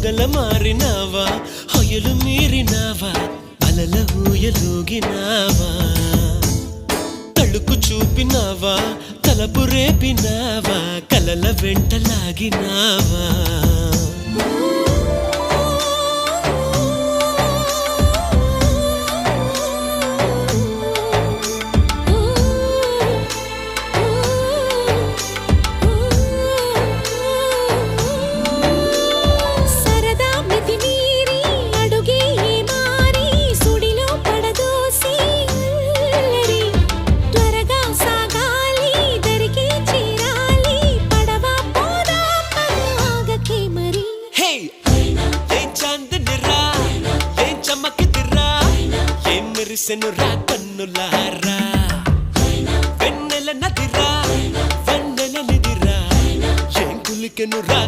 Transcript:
పొగల మారినావా హొయలు మీరినావా అలల ఊయలూగినావా తళుకు చూపినావా తలపు రేపినావా కలల వెంటలాగినావా మెరిసెనురా కన్నులారా వెన్నెల నదిరా వెన్నెల నిదిరా ఏం కులికెనురా